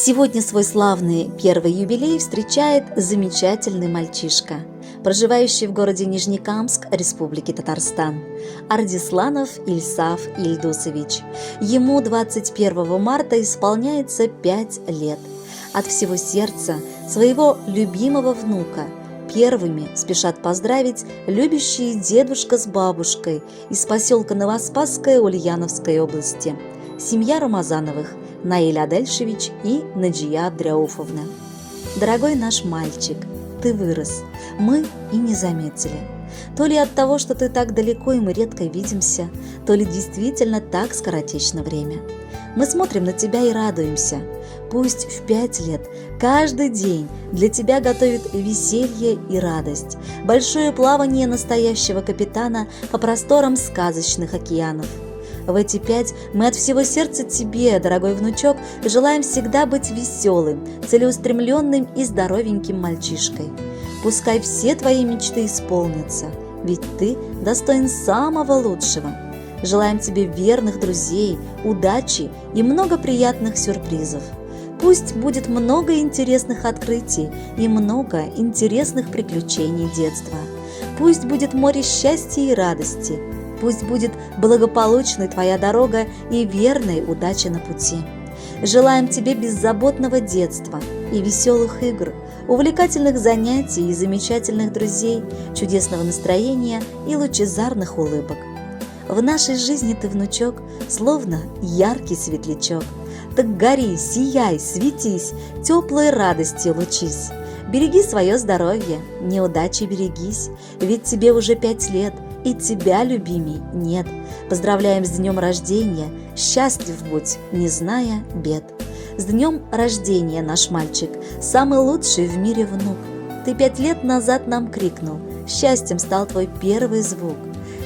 Сегодня свой славный первый юбилей встречает замечательный мальчишка, проживающий в городе Нижнекамск Республики Татарстан, Ардисланов Ильсаф Ильдусович. Ему 21 марта исполняется 5 лет. От всего сердца своего любимого внука первыми спешат поздравить любящие дедушка с бабушкой из поселка Новоспасское Ульяновской области, семья Рамазановых Наиль Адельшевич и Наджия Абдряуфовна. Дорогой наш мальчик, ты вырос, мы и не заметили. То ли от того, что ты так далеко и мы редко видимся, то ли действительно так скоротечно время. Мы смотрим на тебя и радуемся. Пусть в 5 лет каждый день для тебя готовит веселье и радость, большое плавание настоящего капитана по просторам сказочных океанов. В эти 5 мы от всего сердца тебе, дорогой внучок, желаем всегда быть веселым, целеустремленным и здоровеньким мальчишкой. Пускай все твои мечты исполнятся, ведь ты достоин самого лучшего. Желаем тебе верных друзей, удачи и много приятных сюрпризов. Пусть будет много интересных открытий и много интересных приключений детства. Пусть будет море счастья и радости. Пусть будет благополучной твоя дорога и верной удачи на пути. Желаем тебе беззаботного детства и веселых игр, увлекательных занятий и замечательных друзей, чудесного настроения и лучезарных улыбок. В нашей жизни ты, внучок, словно яркий светлячок. Так гори, сияй, светись, теплой радостью лучись. Береги свое здоровье, неудачи берегись, ведь тебе уже 5 лет, и тебя, любимей, нет. Поздравляем с днем рождения, счастлив будь, не зная бед. С днем рождения, наш мальчик, самый лучший в мире внук. Ты 5 лет назад нам крикнул, счастьем стал твой первый звук.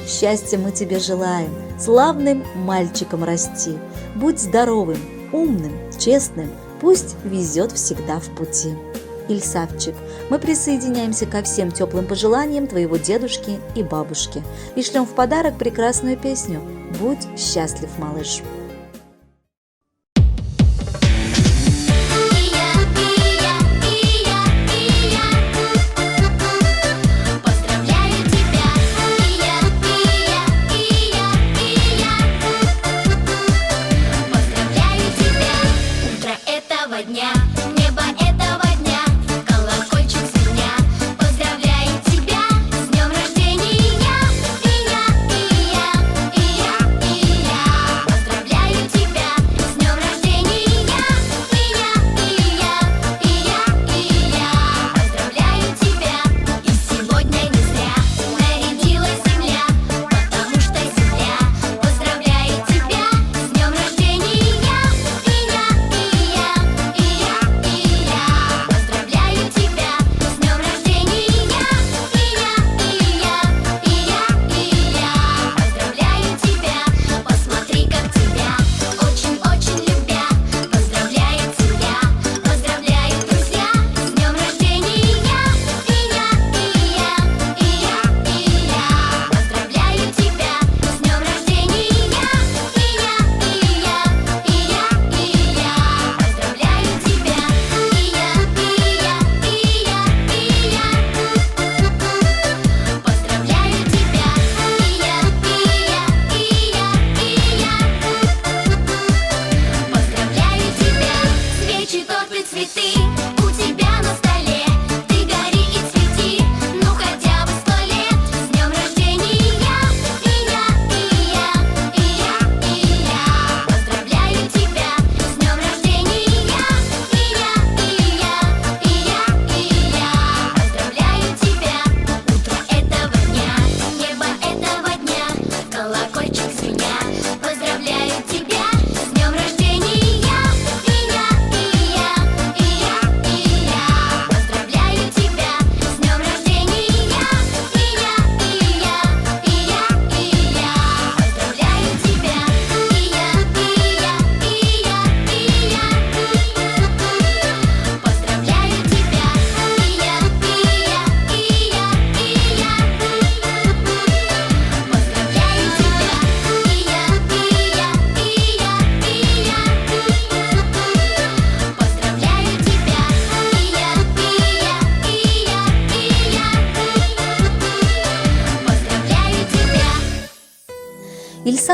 Счастья мы тебе желаем, славным мальчиком расти. Будь здоровым, умным, честным, пусть везет всегда в пути. Ильсавчик, мы присоединяемся ко всем теплым пожеланиям твоего дедушки и бабушки и шлем в подарок прекрасную песню «Будь счастлив, малыш».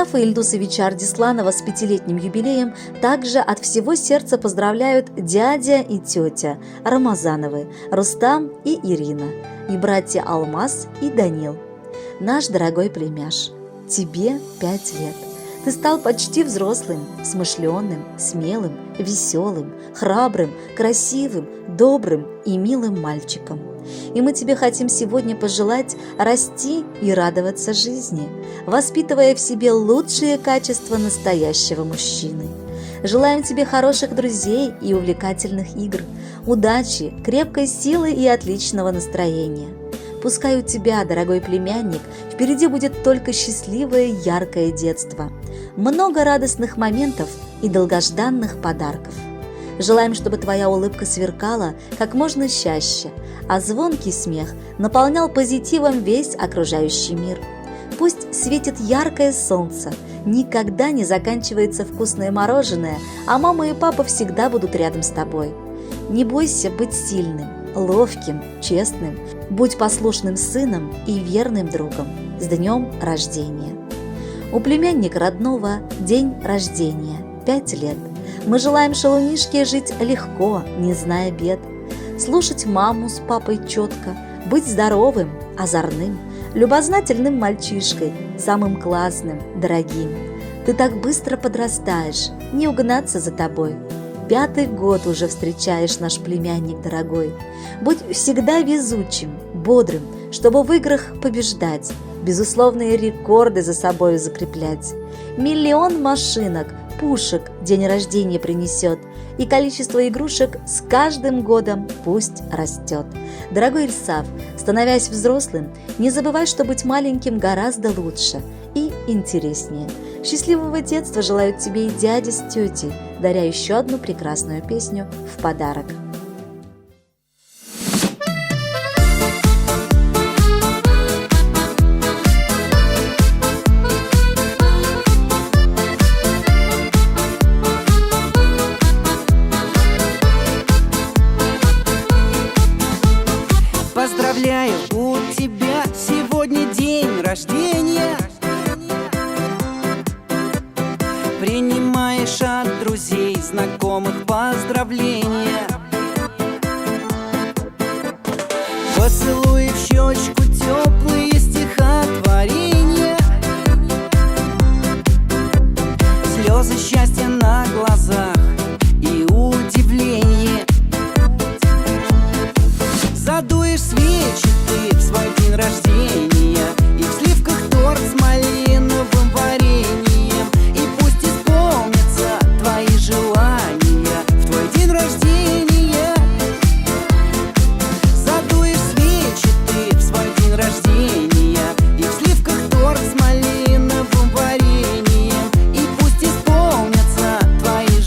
Ильсафа Ильдусовича Ардисланова с 5-летним юбилеем также от всего сердца поздравляют дядя и тетя Рамазановы, Рустам и Ирина, и братья Алмаз и Данил. Наш дорогой племяш, тебе 5 лет. Ты стал почти взрослым, смышленым, смелым, веселым, храбрым, красивым, добрым и милым мальчиком. И мы тебе хотим сегодня пожелать расти и радоваться жизни, воспитывая в себе лучшие качества настоящего мужчины. Желаем тебе хороших друзей и увлекательных игр, удачи, крепкой силы и отличного настроения. Пускай у тебя, дорогой племянник, впереди будет только счастливое, яркое детство, много радостных моментов и долгожданных подарков. Желаем, чтобы твоя улыбка сверкала как можно чаще, а звонкий смех наполнял позитивом весь окружающий мир. Пусть светит яркое солнце, никогда не заканчивается вкусное мороженое, а мама и папа всегда будут рядом с тобой. Не бойся быть сильным, ловким, честным, будь послушным сыном и верным другом. С днем рождения! У племянника родного день рождения, 5 лет. Мы желаем шалунишке жить легко, не зная бед, слушать маму с папой четко, быть здоровым, озорным, любознательным мальчишкой, самым классным, дорогим. Ты так быстро подрастаешь, не угнаться за тобой. 5-й год уже встречаешь, наш племянник дорогой. Будь всегда везучим, бодрым, чтобы в играх побеждать, безусловные рекорды за собой закреплять. 1 миллион машинок, пушек день рождения принесет, и количество игрушек с каждым годом пусть растет. Дорогой Ильсаф, становясь взрослым, не забывай, что быть маленьким гораздо лучше и интереснее. Счастливого детства желают тебе и дядя с тетей, даря еще одну прекрасную песню в подарок. Поздравляю, у тебя сегодня день рождения. Принимаешь от друзей, знакомых поздравления. Поцелуй в щечку, теплые стихотворения, слезы счастья на глазах и удивление. Задуешь свечи ты в свой день рождения, и в сливках торт с малиновым вареньем. И пусть исполнятся твои желания в твой день рождения. Задуешь свечи ты в свой день рождения, и в сливках торт с малиновым вареньем. И пусть исполнятся твои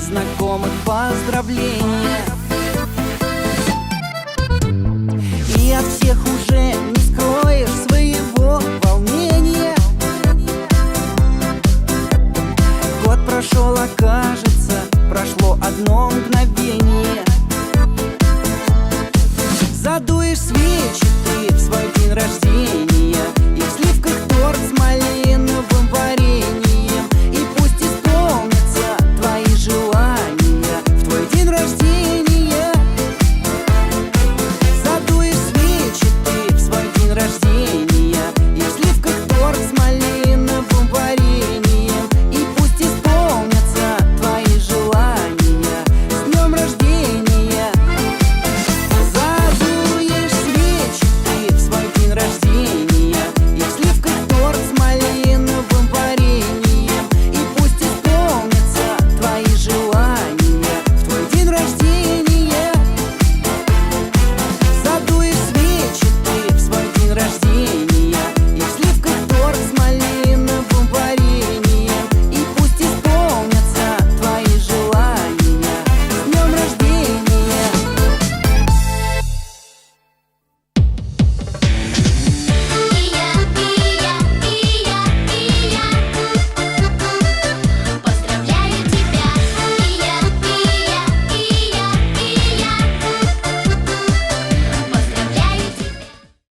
знакомых поздравления.